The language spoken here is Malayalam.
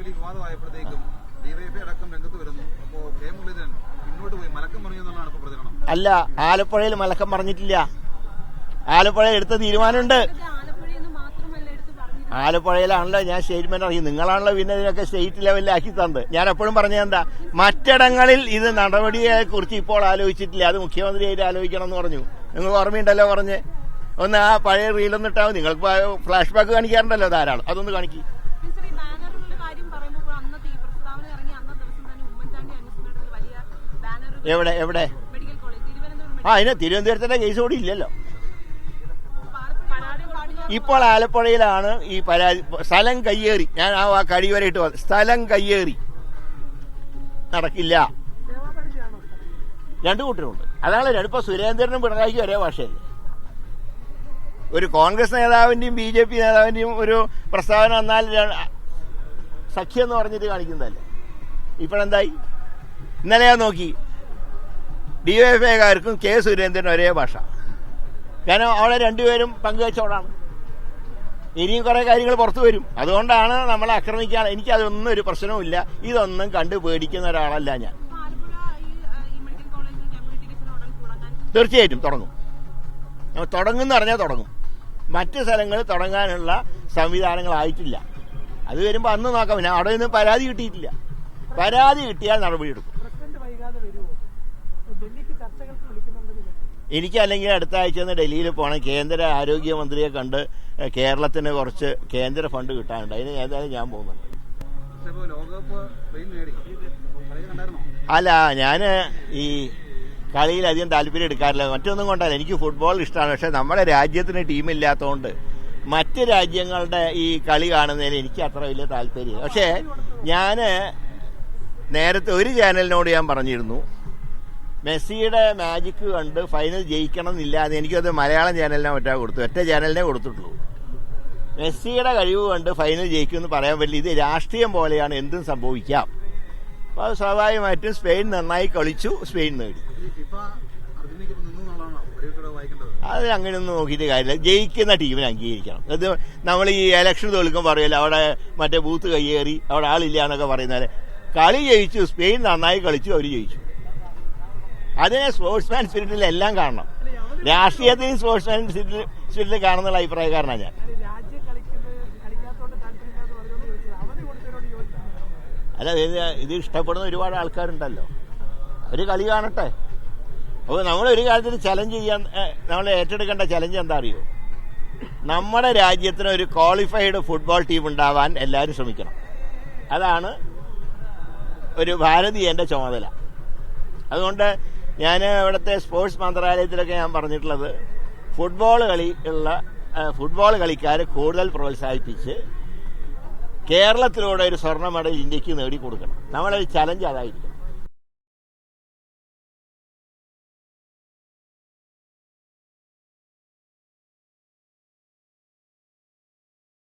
വലിയ വിവാദമായപ്പോഴത്തേക്കും ഡിവൈഎഫ്ഐ അടക്കം രംഗത്ത് വരുന്നു. അപ്പോൾ കെ മുരളീധരൻ പിന്നോട്ട് പോയി മലക്കം പറഞ്ഞു എന്നുള്ളതാണ് ഇപ്പോൾ പ്രതികരണം. അല്ല, ആലപ്പുഴയിൽ മലക്കം പറഞ്ഞിട്ടില്ല. ആലപ്പുഴയിൽ എടുത്ത തീരുമാനമുണ്ട്. ആലപ്പുഴയിലാണല്ലോ ഞാൻ സ്റ്റേറ്റ്മെന്റ് ഇറങ്ങി. നിങ്ങളാണല്ലോ പിന്നെ ഇതിനൊക്കെ സ്റ്റേറ്റ് ലെവലിലാക്കി തന്നത്. ഞാൻ എപ്പോഴും പറഞ്ഞെന്താ, മറ്റിടങ്ങളിൽ ഇത് നടപടിയെ കുറിച്ച് ഇപ്പോൾ ആലോചിച്ചിട്ടില്ല, അത് മുഖ്യമന്ത്രിയായിട്ട് ആലോചിക്കണം എന്ന് പറഞ്ഞു. നിങ്ങൾക്ക് ഓർമ്മയുണ്ടല്ലോ പറഞ്ഞ്. ഒന്ന് ആ പഴയ റീലൊന്നും ഇട്ടാൽ നിങ്ങൾക്ക് ഫ്ലാഷ് ബാക്ക് കാണിക്കാറുണ്ടല്ലോ ധാരാളം, അതൊന്ന് കാണിക്കും. എവിടെ എവിടെ? അതിന് തിരുവനന്തപുരത്തിന്റെ കേസ് കൂടി ഇല്ലല്ലോ. ഇപ്പോൾ ആലപ്പുഴയിലാണ് ഈ പരാതി. സ്ഥലം കയ്യേറി, ഞാൻ ആ കഴി വരെ ഇട്ട് വന്നു. സ്ഥലം കയ്യേറി നടക്കില്ല. രണ്ടു കൂട്ടരുണ്ട്. അതാണ് ഇപ്പൊ സുരേന്ദ്രനും പിണറായിക്കും ഒരേ ഭാഷയല്ലേ. ഒരു കോൺഗ്രസ് നേതാവിന്റെയും BJP നേതാവിന്റെയും ഒരു പ്രസ്താവന വന്നാൽ സഖ്യം എന്ന് പറഞ്ഞിട്ട് കാണിക്കുന്നതല്ലേ. ഇപ്പോഴെന്തായി? ഇന്നലെ ഞാൻ നോക്കി, DYFIക്കാർക്കും കെ സുരേന്ദ്രനും ഒരേ ഭാഷ. കാരണം അവിടെ രണ്ടുപേരും പങ്കുവെച്ചോടാണ്. ഇനിയും കുറെ കാര്യങ്ങൾ പുറത്തു വരും. അതുകൊണ്ടാണ് നമ്മളെ ആക്രമിക്കാൻ. എനിക്കതൊന്നും ഒരു പ്രശ്നവുമില്ല. ഇതൊന്നും കണ്ടു പേടിക്കുന്ന ഒരാളല്ല ഞാൻ. തീർച്ചയായിട്ടും തുടങ്ങും. തുടങ്ങുമെന്ന് പറഞ്ഞാൽ തുടങ്ങും. മറ്റ് സ്ഥലങ്ങളിൽ തുടങ്ങാനുള്ള സംവിധാനങ്ങളായിട്ടില്ല. അത് വരുമ്പോൾ അന്ന് നോക്കാം. പിന്നെ അവിടെ നിന്ന് പരാതി കിട്ടിയിട്ടില്ല. പരാതി കിട്ടിയാൽ നടപടിയെടുക്കും. എനിക്ക് അല്ലെങ്കിൽ അടുത്ത ആഴ്ച ഒന്ന് ഡൽഹിയിൽ പോകണം. കേന്ദ്ര ആരോഗ്യമന്ത്രിയെ കണ്ട് കേരളത്തിന് കുറച്ച് കേന്ദ്ര ഫണ്ട് കിട്ടാനുണ്ട്. അതിന് ഏതായാലും ഞാൻ പോകുന്നുണ്ട്. അല്ല, ഞാൻ ഈ കളിയിൽ അധികം താല്പര്യം എടുക്കാറില്ല. മറ്റൊന്നും കൊണ്ടല്ല, എനിക്ക് ഫുട്ബോൾ ഇഷ്ടമാണ്. പക്ഷെ നമ്മുടെ രാജ്യത്തിന് ടീമില്ലാത്തതുകൊണ്ട് മറ്റ് രാജ്യങ്ങളുടെ ഈ കളി കാണുന്നതിന് എനിക്ക് അത്ര വലിയ താല്പര്യമില്ല. പക്ഷേ ഞാൻ നേരത്തെ ഒരു ചാനലിനോട് ഞാൻ പറഞ്ഞിരുന്നു, മെസ്സിയുടെ മാജിക്ക് കണ്ട് ഫൈനൽ ജയിക്കണം എന്നില്ലാതെ. എനിക്കത് മലയാളം ചാനലിനെ കൊടുത്തു, ഒറ്റ ചാനലിനെ കൊടുത്തിട്ടുള്ളൂ. മെസ്സിയുടെ കഴിവ് കണ്ട് ഫൈനൽ ജയിക്കുമെന്ന് പറയാൻ പറ്റില്ല. ഇത് രാഷ്ട്രീയം പോലെയാണ്, എന്തും സംഭവിക്കാം. അപ്പോൾ അത് സ്വാഭാവികമായിട്ടും സ്പെയിൻ നന്നായി കളിച്ചു, സ്പെയിൻ നേടി. അത് അങ്ങനെയൊന്നും നോക്കിയിട്ട് കാര്യമില്ല. ജയിക്കുന്ന ടീമിനെ അംഗീകരിക്കണം. അത് നമ്മൾ ഈ ഇലക്ഷൻ തോൽക്കുമ്പോൾ പറയല്ലോ, അവിടെ മറ്റേ ബൂത്ത് കയ്യേറി, അവിടെ ആളില്ല എന്നൊക്കെ പറയുന്നത്. കളി ജയിച്ചു, സ്പെയിൻ നന്നായി കളിച്ചു, അവർ ജയിച്ചു. അതിനെ സ്പോർട്സ്മാൻ സ്പിരിറ്റിൽ എല്ലാം കാണണം. രാഷ്ട്രീയത്തിന് സ്പോർട്സ്മാൻ സ്പിരിറ്റിൽ കാണുന്നുള്ള അഭിപ്രായക്കാരനാണ് ഞാൻ. അല്ല, ഇത് ഇഷ്ടപ്പെടുന്ന ഒരുപാട് ആൾക്കാരുണ്ടല്ലോ. ഒരു കളി കാണട്ടെ. അപ്പോൾ നമ്മൾ ഒരു കാര്യത്തിൽ ചലഞ്ച് ചെയ്യാൻ, നമ്മൾ ഏറ്റെടുക്കേണ്ട ചലഞ്ച് എന്താ അറിയോ? നമ്മുടെ രാജ്യത്തിന് ഒരു ക്വാളിഫൈഡ് ഫുട്ബോൾ ടീം ഉണ്ടാവാൻ എല്ലാവരും ശ്രമിക്കണം. അതാണ് ഒരു ഭാരതീയന്റെ ചുമതല. അതുകൊണ്ട് ഞാൻ ഇവിടുത്തെ സ്പോർട്സ് മന്ത്രാലയത്തിലൊക്കെ ഞാൻ പറഞ്ഞിട്ടുള്ളത്, ഫുട്ബോൾ കളിക്കാരെ കൂടുതൽ പ്രോത്സാഹിപ്പിച്ച് കേരളത്തിലൂടെ ഒരു സ്വർണ്ണ മെഡൽ ഇന്ത്യക്ക് നേടിക്കൊടുക്കണം. നമ്മളൊരു ചലഞ്ച് അതായിരിക്കും.